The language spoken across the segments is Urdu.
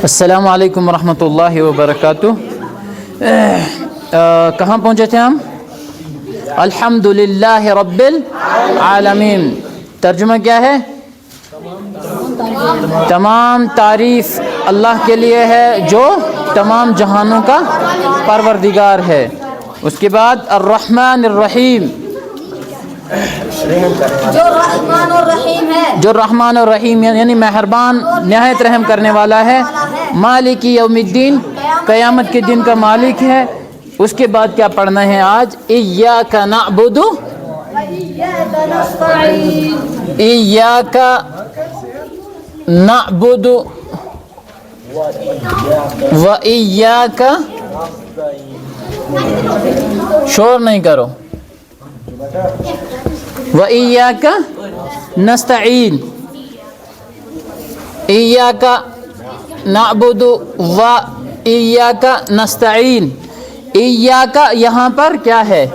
السلام علیکم ورحمۃ اللہ وبرکاتہ۔ کہاں پہنچے تھے ہم؟ الحمد للہ رب العالمین۔ ترجمہ کیا ہے؟ تمام تعریف اللہ کے لیے ہے جو تمام جہانوں کا پروردگار ہے۔ اس کے بعد الرحمن الرحیم، جو رحمان اور رحیم ہے، جو رحمان اور رحیم یعنی مہربان نہایت رحم کرنے والا ہے۔ مالک یوم الدین، قیامت کے دن کا مالک ہے۔ اس کے بعد کیا پڑھنا ہے آج؟ ایاک نعبد وإیاک نستعین، ایاک نعبد و ایاک، شور نہیں کرو، و ایاک نستعین، ایاک نعبد و ایاک نستعین۔ ایاک یہاں پر کیا ہے؟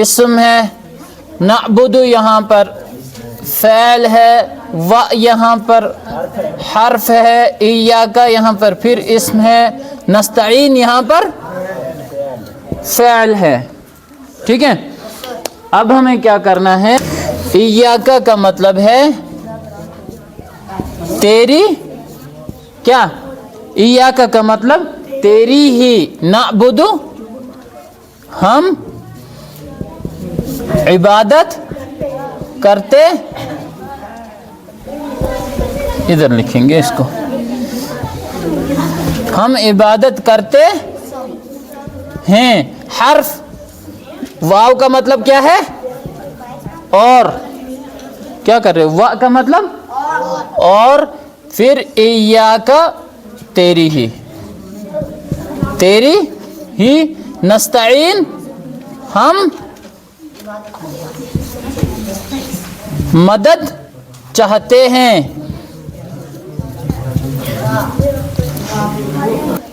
اسم ہے۔ نعبد یہاں پر فعل ہے، و یہاں پر حرف ہے، ایاک یہاں پر پھر اسم ہے، نستعین یہاں پر فعل ہے۔ ٹھیک ہے، اب ہمیں کیا کرنا ہے؟ ایاک کا مطلب ہے تیری، کیا؟ ایاک کا مطلب تیری ہی، نعبد ہم عبادت کرتے، ادھر لکھیں گے اس کو، ہم عبادت کرتے ہیں۔ حرف واو کا مطلب کیا ہے؟ اور کیا کر رہے ہو؟ وا کا مطلب اور، پھر ایاک تیری ہی، تیری ہی، نستعین ہم مدد چاہتے ہیں۔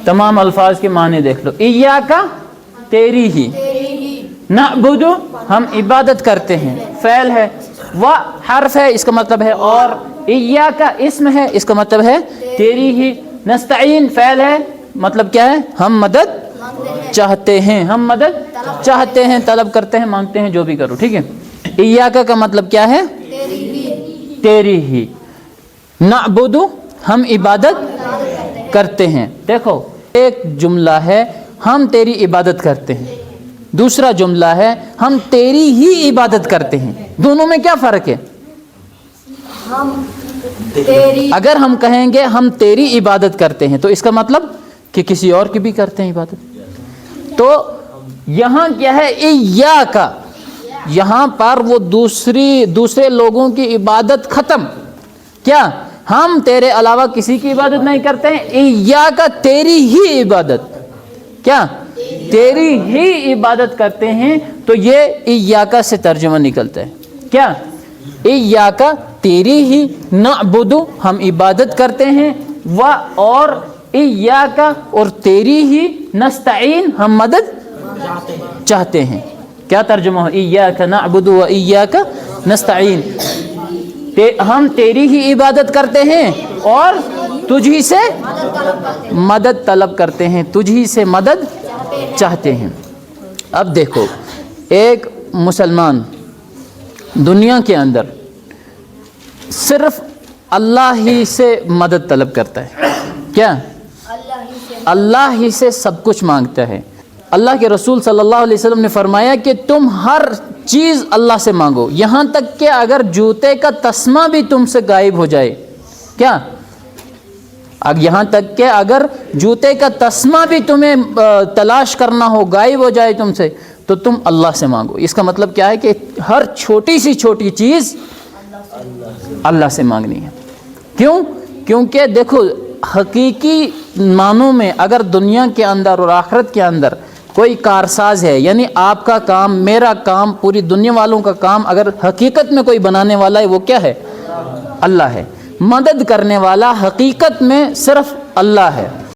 تمام الفاظ کے معنی دیکھ لو۔ ایاک تیری ہی، نعبد ہم عبادت کرتے ہیں، فعل ہے، و حرف ہے اس کا مطلب ہے اور، ایاک اسم ہے اس کا مطلب ہے تیری ہی، نستعین فعل ہے مطلب کیا ہے؟ ہم مدد چاہتے ہیں، ہم مدد چاہتے ہیں، طلب کرتے ہیں، مانگتے ہیں، جو بھی کرو۔ ٹھیک ہے، ایاک کا مطلب کیا ہے؟ تیری ہی، نعبد ہم عبادت کرتے ہیں۔ دیکھو، ایک جملہ ہے ہم تیری عبادت کرتے ہیں، دوسرا جملہ ہے ہم تیری ہی عبادت کرتے ہیں۔ دونوں میں کیا فرق ہے؟ ہم تیری، اگر ہم کہیں گے ہم تیری عبادت کرتے ہیں تو اس کا مطلب کہ کسی اور کی بھی کرتے ہیں عبادت۔ تو یہاں کیا ہے؟ ایاک، یہاں پر وہ دوسرے لوگوں کی عبادت ختم، کیا؟ ہم تیرے علاوہ کسی کی عبادت نہیں کرتے ہیں، ایاک تیری ہی عبادت، کیا؟ تیری ہی عبادت کرتے ہیں۔ تو یہ ایاک سے ترجمہ نکلتا ہے، کیا؟ ایاک تیری ہی، نعبد ہم عبادت کرتے ہیں، و اور ایاک اور تیری ہی، نستعین ہم مدد چاہتے ہیں۔ کیا ترجمہ ہو؟ ایاک نعبد و ایاک نستعین، ہم تیری ہی عبادت کرتے ہیں اور تجھ ہی سے مدد طلب کرتے ہیں، تجھ ہی سے مدد چاہتے ہیں۔ اب دیکھو، ایک مسلمان دنیا کے اندر صرف اللہ ہی سے مدد طلب کرتا ہے، کیا؟ اللہ ہی سے سب کچھ مانگتا ہے۔ اللہ کے رسول صلی اللہ علیہ وسلم نے فرمایا کہ تم ہر چیز اللہ سے مانگو، یہاں تک کہ اگر جوتے کا تسمہ بھی تم سے غائب ہو جائے، کیا؟ یہاں تک کہ اگر جوتے کا تسمہ بھی تمہیں تلاش کرنا ہو، غائب ہو جائے تم سے، تو تم اللہ سے مانگو۔ اس کا مطلب کیا ہے کہ ہر چھوٹی سی چھوٹی چیز اللہ سے مانگنی ہے۔ کیوں؟ کیونکہ دیکھو، حقیقی معنوں میں اگر دنیا کے اندر اور آخرت کے اندر کوئی کارساز ہے، یعنی آپ کا کام، میرا کام، پوری دنیا والوں کا کام اگر حقیقت میں کوئی بنانے والا ہے، وہ کیا ہے؟ اللہ ہے۔ مدد کرنے والا حقیقت میں صرف اللہ ہے۔